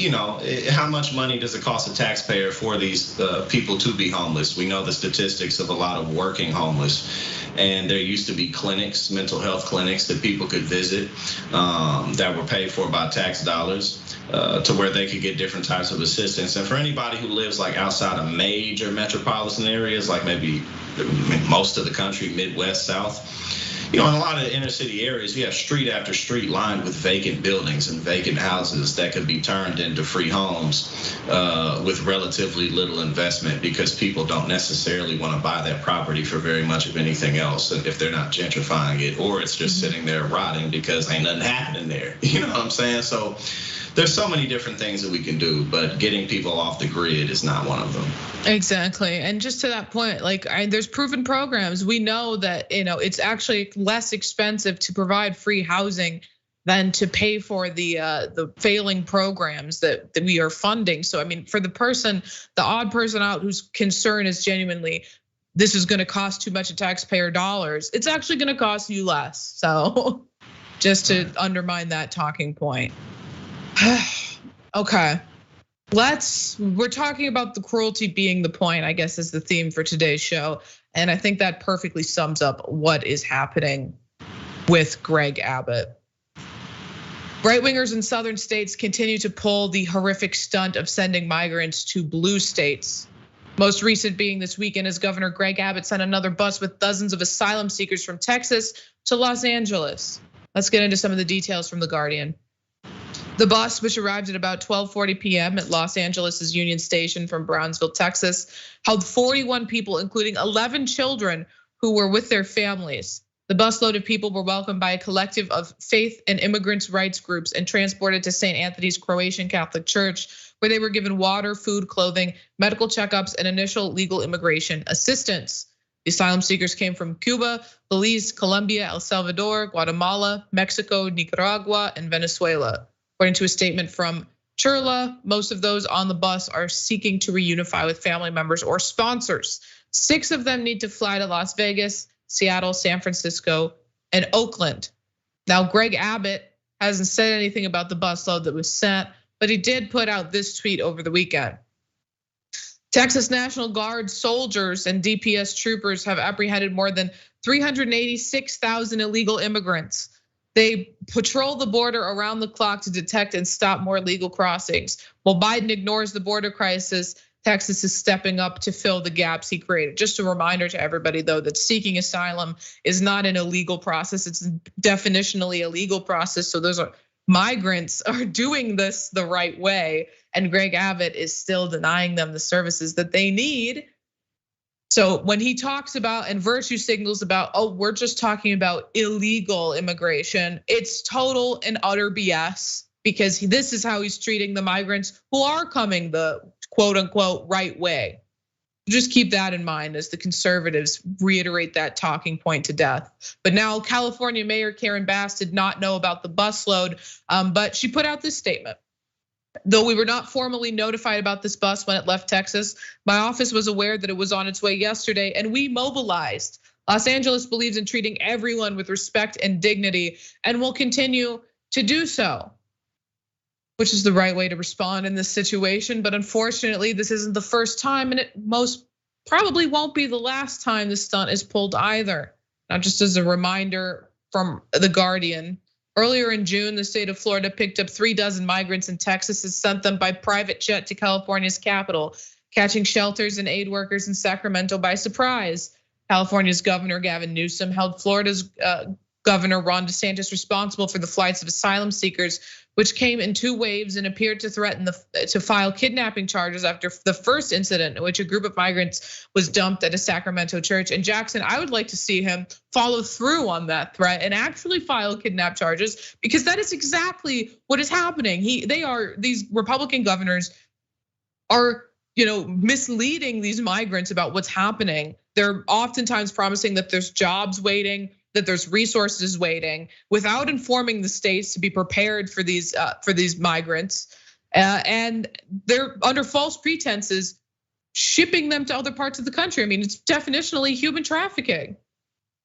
how much money does it cost a taxpayer for these people to be homeless? We know the statistics of a lot of working homeless. And there used to be clinics, mental health clinics that people could visit that were paid for by tax dollars to where they could get different types of assistance. And for anybody who lives like outside of major metropolitan areas, like maybe most of the country, Midwest, South, in a lot of inner city areas, you have street after street lined with vacant buildings and vacant houses that could be turned into free homes with relatively little investment, because people don't necessarily want to buy that property for very much of anything else if they're not gentrifying it, or it's just sitting there rotting because ain't nothing happening there. You know what I'm saying? So there's so many different things that we can do, but getting people off the grid is not one of them. Exactly. And just to that point, there's proven programs. We know that, it's actually less expensive to provide free housing than to pay for the failing programs that we are funding. So, for the odd person out whose concern is genuinely, this is gonna cost too much of taxpayer dollars, it's actually gonna cost you less. So just to undermine that talking point. Okay, we're talking about the cruelty being the point, I guess, is the theme for today's show. And I think that perfectly sums up what is happening with Greg Abbott. Right-wingers in southern states continue to pull the horrific stunt of sending migrants to blue states. Most recent being this weekend as Governor Greg Abbott sent another bus with dozens of asylum seekers from Texas to Los Angeles. Let's get into some of the details from The Guardian. The bus, which arrived at about 12:40 p.m. at Los Angeles' Union Station from Brownsville, Texas, held 41 people, including 11 children who were with their families. The busload of people were welcomed by a collective of faith and immigrants' rights groups and transported to St. Anthony's Croatian Catholic Church, where they were given water, food, clothing, medical checkups, and initial legal immigration assistance. The asylum seekers came from Cuba, Belize, Colombia, El Salvador, Guatemala, Mexico, Nicaragua, and Venezuela. According to a statement from Churla, most of those on the bus are seeking to reunify with family members or sponsors. 6 of them need to fly to Las Vegas, Seattle, San Francisco, and Oakland. Now, Greg Abbott hasn't said anything about the busload that was sent, but he did put out this tweet over the weekend. Texas National Guard soldiers and DPS troopers have apprehended more than 386,000 illegal immigrants. They patrol the border around the clock to detect and stop more illegal crossings. While Biden ignores the border crisis, Texas is stepping up to fill the gaps he created. Just a reminder to everybody, though, that seeking asylum is not an illegal process. It's definitionally a legal process. So those are migrants are doing this the right way, and Greg Abbott is still denying them the services that they need. So when he talks about and virtue signals about, oh, we're just talking about illegal immigration, it's total and utter BS, because this is how he's treating the migrants who are coming the quote unquote right way. Just keep that in mind as the conservatives reiterate that talking point to death. But now California Mayor Karen Bass did not know about the busload, but she put out this statement. Though we were not formally notified about this bus when it left Texas, my office was aware that it was on its way yesterday and we mobilized. Los Angeles believes in treating everyone with respect and dignity and will continue to do so, which is the right way to respond in this situation. But unfortunately, this isn't the first time, and it most probably won't be the last time this stunt is pulled either. Now, just as a reminder from The Guardian, earlier in June, the state of Florida picked up 36 migrants in Texas and sent them by private jet to California's capital, catching shelters and aid workers in Sacramento by surprise. California's Governor Gavin Newsom held Florida's Governor Ron DeSantis responsible for the flights of asylum seekers, which came in 2 waves and appeared to threaten to file kidnapping charges after the first incident in which a group of migrants was dumped at a Sacramento church. And Jackson, I would like to see him follow through on that threat and actually file kidnap charges, because that is exactly what is happening. These Republican governors are, misleading these migrants about what's happening. They're oftentimes promising that there's jobs waiting, that there's resources waiting, without informing the states to be prepared for these migrants, and they're under false pretenses shipping them to other parts of the country. I mean, it's definitionally human trafficking.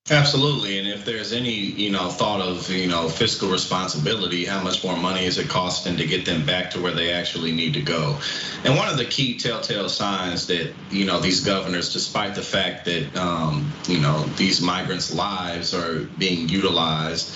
Absolutely, and if there's any thought of fiscal responsibility, how much more money is it costing to get them back to where they actually need to go? And one of the key telltale signs that these governors, despite the fact that these migrants' lives are being utilized,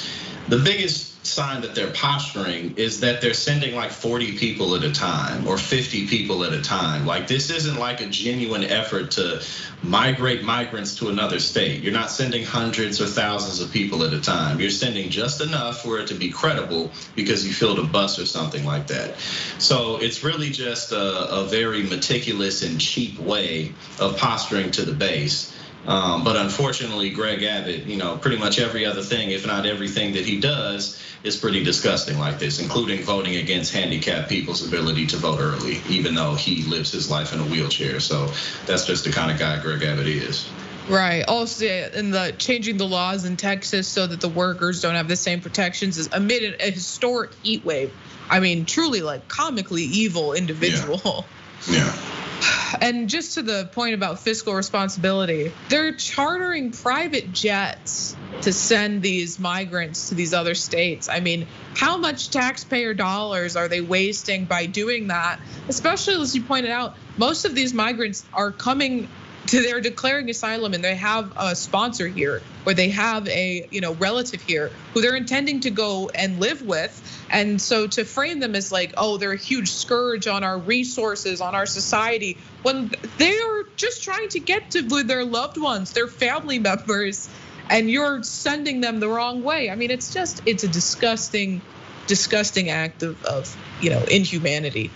the biggest sign that they're posturing is that they're sending like 40 people at a time or 50 people at a time. Like, this isn't like a genuine effort to migrate migrants to another state. You're not sending hundreds or thousands of people at a time. You're sending just enough for it to be credible because you filled a bus or something like that. So it's really just a very meticulous and cheap way of posturing to the base. But unfortunately, Greg Abbott, pretty much every other thing, if not everything that he does, is pretty disgusting like this, including voting against handicapped people's ability to vote early, even though he lives his life in a wheelchair. So that's just the kind of guy Greg Abbott is. Right. Also, in the changing the laws in Texas so that the workers don't have the same protections is amid a historic heat wave. I mean, truly like comically evil individual. Yeah. And just to the point about fiscal responsibility, they're chartering private jets to send these migrants to these other states. I mean, how much taxpayer dollars are they wasting by doing that? Especially as you pointed out, most of these migrants are coming they're declaring asylum and they have a sponsor here, or they have a relative here who they're intending to go and live with. And so to frame them as like, oh, they're a huge scourge on our resources, on our society, when they are just trying to get to their loved ones, their family members, and you're sending them the wrong way. I mean, it's a disgusting act of inhumanity.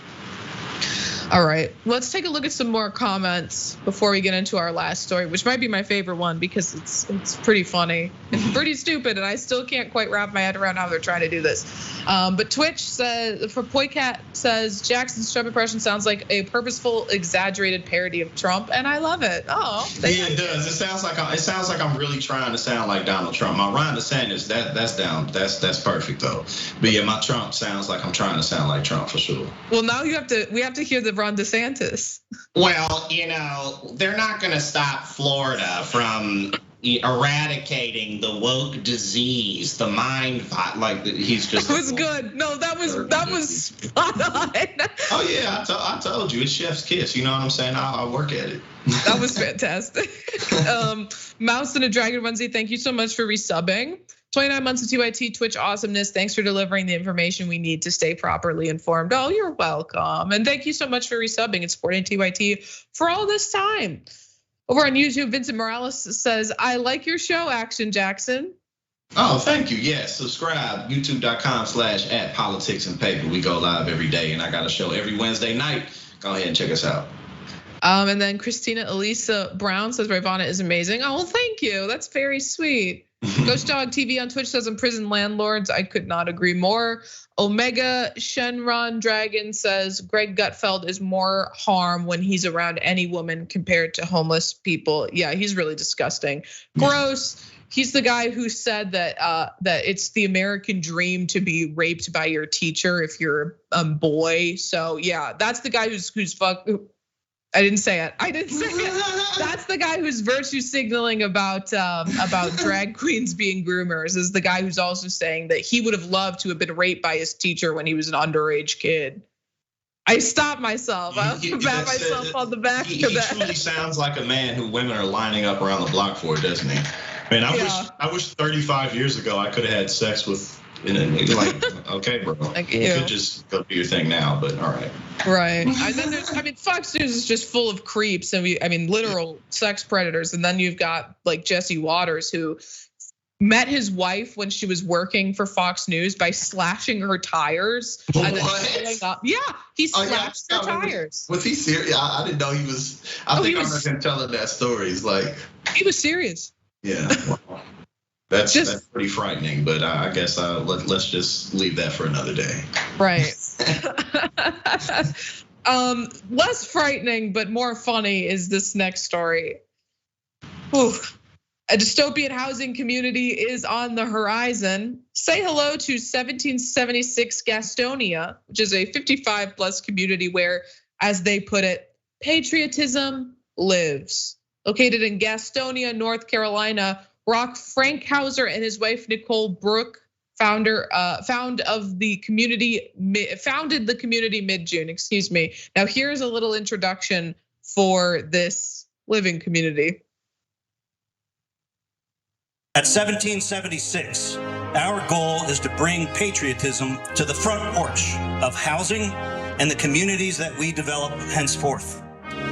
All right, let's take a look at some more comments before we get into our last story, which might be my favorite one because it's pretty funny and pretty stupid, and I still can't quite wrap my head around how they're trying to do this. But Twitch says, for Poycat says, Jackson's Trump impression sounds like a purposeful, exaggerated parody of Trump, and I love it. Oh, yeah, it does. It sounds like I'm really trying to sound like Donald Trump. My Ron DeSantis, that's down. That's perfect though. But yeah, my Trump sounds like I'm trying to sound like Trump for sure. Well, now we have to hear the Ron DeSantis. Well, they're not going to stop Florida from eradicating the woke disease, the mind, he's just. That was good. No, that was spot on. Oh yeah, I told you, it's chef's kiss. You know what I'm saying? I'll work at it. That was fantastic. Mouse and a Dragon Onesie, thank you so much for resubbing. 29 months of TYT Twitch awesomeness. Thanks for delivering the information we need to stay properly informed. Oh, you're welcome. And thank you so much for resubbing and supporting TYT for all this time. Over on YouTube, Vincent Morales says, I like your show, Action Jackson. Oh, thank you. Yes, subscribe, youtube.com/@politicsandpaper. We go live every day, and I got a show every Wednesday night. Go ahead and check us out. And then Christina Elisa Brown says Rayyvana is amazing. Oh, well, thank you. That's very sweet. Ghost Dog TV on Twitch says, I'm prison landlords. I could not agree more. Omega Shenron Dragon says Greg Gutfeld is more harm when he's around any woman compared to homeless people. Yeah, he's really disgusting. Gross. He's the guy who said that it's the American dream to be raped by your teacher if you're a boy. So yeah, that's the guy who's I didn't say it. That's the guy who's virtue signaling about drag queens being groomers. Is the guy who's also saying that he would have loved to have been raped by his teacher when he was an underage kid. I stopped myself. I pat myself on the back for that. He truly sounds like a man who women are lining up around the block for, doesn't he? Man, I wish 35 years ago I could have had sex with. Like, okay, bro, you could just go do your thing now, but all right. Right. And then Fox News is just full of creeps and literal sex predators. And then you've got like Jesse Waters, who met his wife when she was working for Fox News by slashing her tires. What? And then he slashed her tires. Was he serious? I didn't know he was. I think I heard him telling that story. He's like, he was serious. Yeah. Wow. That's pretty frightening, but I guess let's just leave that for another day. Right. Less frightening, but more funny is this next story. Whew. A dystopian housing community is on the horizon. Say hello to 1776 Gastonia, which is a 55+ community where, as they put it, patriotism lives. Located in Gastonia, North Carolina, Brock Frankhauser and his wife Nicole Brooke founded the community mid-June. Excuse me. Now here's a little introduction for this living community. At 1776, our goal is to bring patriotism to the front porch of housing and the communities that we develop henceforth.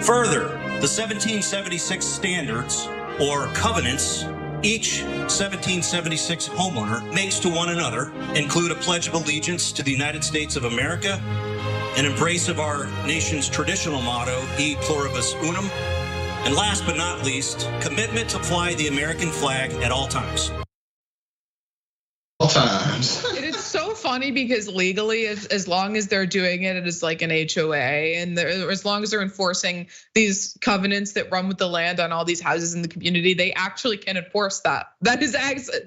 Further, the 1776 standards or covenants each 1776 homeowner makes to one another include a pledge of allegiance to the United States of America, an embrace of our nation's traditional motto, E pluribus unum, and last but not least, commitment to fly the American flag at all times. All times. It is so funny because legally, as long as they're doing it, it is like an HOA, and as long as they're enforcing these covenants that run with the land on all these houses in the community, they actually can enforce that. That is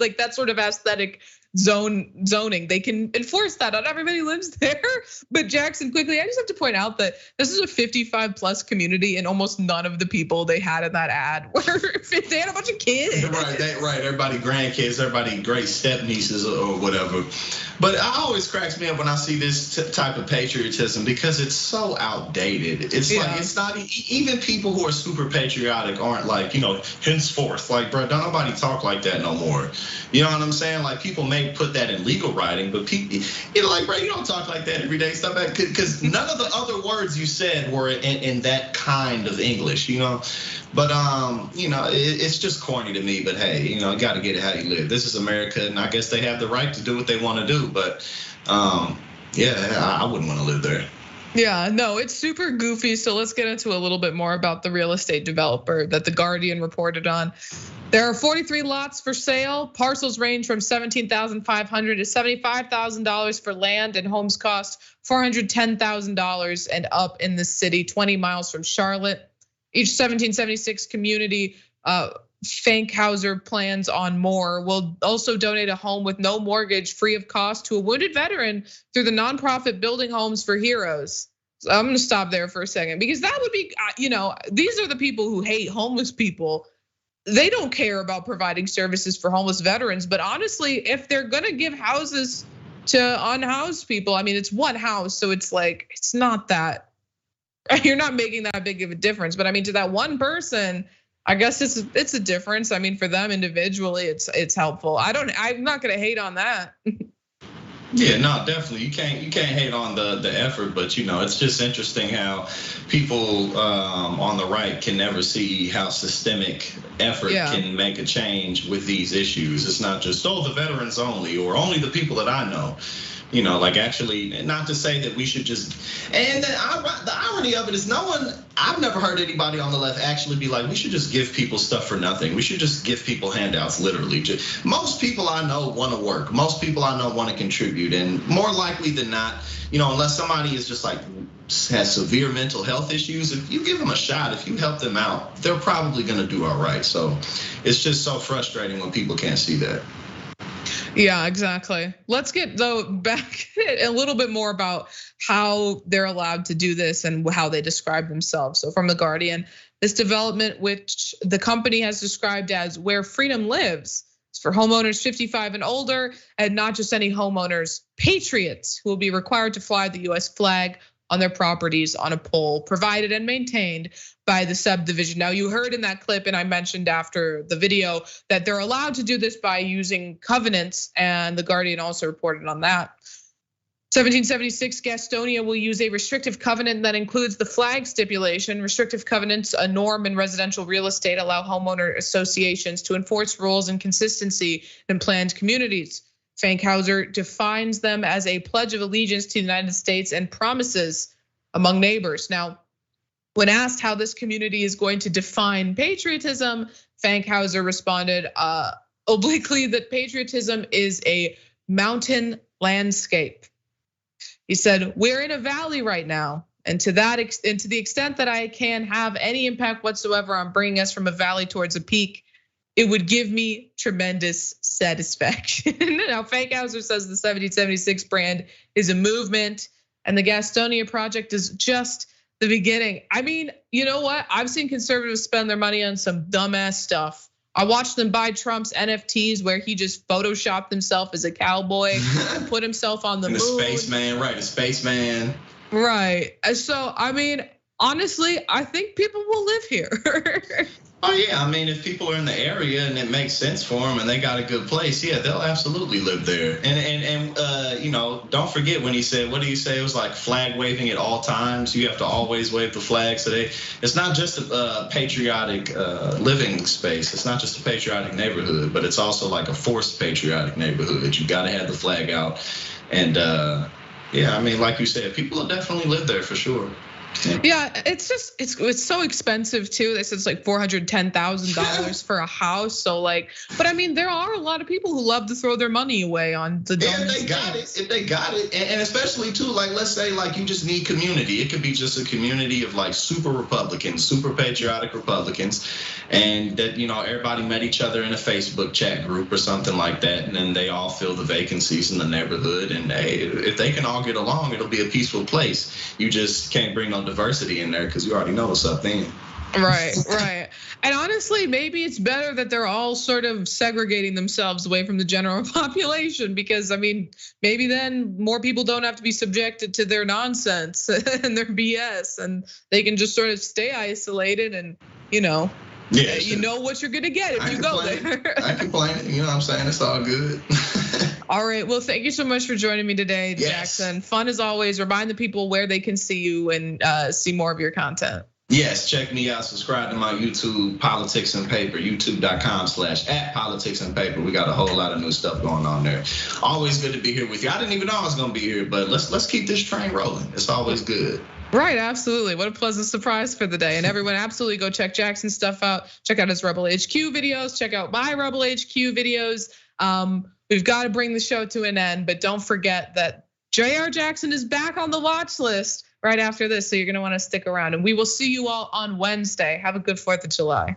like that sort of aesthetic zoning. They can enforce that. Not everybody lives there. But Jackson, quickly, I just have to point out that this is a 55+ community, and almost none of the people they had in that ad were, they had a bunch of kids. Right. Everybody grandkids, everybody great step nieces or whatever. But it always cracks me up when I see this type of patriotism because it's so outdated. It's like, it's not even people who are super patriotic aren't like, henceforth. Like, bro, don't nobody talk like that no more. You know what I'm saying? Like, people may put that in legal writing, but people, like, bro, you don't talk like that every day. Stuff like, because none of the other words you said were in that kind of English, But it's just corny to me. But hey, you got to get it how you live. This is America, and I guess they have the right to do what they want to do. But I wouldn't want to live there. Yeah, no, it's super goofy. So let's get into a little bit more about the real estate developer that the Guardian reported on. There are 43 lots for sale. Parcels range from $17,500 to $75,000 for land, and homes cost $410,000 and up in the city, 20 miles from Charlotte. Each 1776 community, Fankhauser plans on more, will also donate a home with no mortgage, free of cost, to a wounded veteran through the nonprofit Building Homes for Heroes. So I'm gonna stop there for a second, because that would be, these are the people who hate homeless people. They don't care about providing services for homeless veterans. But honestly, if they're gonna give houses to unhoused people, I mean, it's one house, so it's like, it's not that, you're not making that big of a difference. But I mean, to that one person, I guess it's a difference. I mean, for them individually, it's helpful. I'm not gonna hate on that. Yeah, no, definitely. You can't hate on the effort, but it's just interesting how people on the right can never see how systemic effort can make a change with these issues. It's not just the veterans only, or only the people that I know. Like, actually, not to say that we should just, and the irony of it is I've never heard anybody on the left actually be like, we should just give people stuff for nothing. We should just give people handouts, literally. Most people I know want to work. Most people I know want to contribute, and more likely than not, unless somebody is just like, has severe mental health issues, if you give them a shot, if you help them out, they're probably going to do all right. So it's just so frustrating when people can't see that. Yeah, exactly. Let's get back a little bit more about how they're allowed to do this and how they describe themselves. So from the Guardian, this development, which the company has described as where freedom lives, is for homeowners 55 and older, and not just any homeowners, patriots who will be required to fly the US flag on their properties on a pole provided and maintained by the subdivision. Now, you heard in that clip, and I mentioned after the video, that they're allowed to do this by using covenants, and the Guardian also reported on that. 1776 Gastonia will use a restrictive covenant that includes the flag stipulation. Restrictive covenants, a norm in residential real estate, allow homeowner associations to enforce rules and consistency in planned communities. Fankhauser defines them as a pledge of allegiance to the United States and promises among neighbors. Now, when asked how this community is going to define patriotism, Fankhauser responded obliquely that patriotism is a mountain landscape. He said, "We're in a valley right now, and to the extent that I can have any impact whatsoever on bringing us from a valley towards a peak, it would give me tremendous satisfaction." Now, Fankhauser says the 1776 brand is a movement, and the Gastonia project is just the beginning. I mean, you know what? I've seen conservatives spend their money on some dumbass stuff. I watched them buy Trump's NFTs where he just photoshopped himself as a cowboy and put himself on the moon. A spaceman, right? A spaceman. Right. So, I mean, honestly, I think people will live here. Oh yeah, I mean, if people are in the area and it makes sense for them and they got a good place, yeah, they'll absolutely live there. And don't forget when he said, what did he say? It was like flag waving at all times. You have to always wave the flag. So it's not just a patriotic living space. It's not just a patriotic neighborhood, but it's also like a forced patriotic neighborhood. You got to have the flag out. And yeah, I mean, like you said, people will definitely live there for sure. Yeah, it's just it's so expensive too. They said it's like $410,000 for a house. So like, but I mean, there are a lot of people who love to throw their money away on the dumbest things. If they got it, and especially too, like let's say like you just need community. It could be just a community of like super Republicans, super patriotic Republicans, and that everybody met each other in a Facebook chat group or something like that, and then they all fill the vacancies in the neighborhood. And if they can all get along, it'll be a peaceful place. You just can't bring no diversity in there because you already know what's up then. Right. And honestly, maybe it's better that they're all sort of segregating themselves away from the general population, because I mean, maybe then more people don't have to be subjected to their nonsense and their BS, and they can just sort of stay isolated and you know what you're gonna get if you go there. I complain, you know what I'm saying? It's all good. All right, well, thank you so much for joining me today, Jackson. Fun as always. Remind the people where they can see you and see more of your content. Yes, check me out. Subscribe to my YouTube, Politics and Paper, youtube.com/@politicsandpaper. We got a whole lot of new stuff going on there. Always good to be here with you. I didn't even know I was gonna be here, but let's keep this train rolling. It's always good. Right, absolutely. What a pleasant surprise for the day. And everyone, absolutely go check Jackson's stuff out. Check out his Rebel HQ videos. Check out my Rebel HQ videos. We've got to bring the show to an end, but don't forget that J.R. Jackson is back on the watch list right after this, so you're gonna want to stick around. And we will see you all on Wednesday. Have a good 4th of July.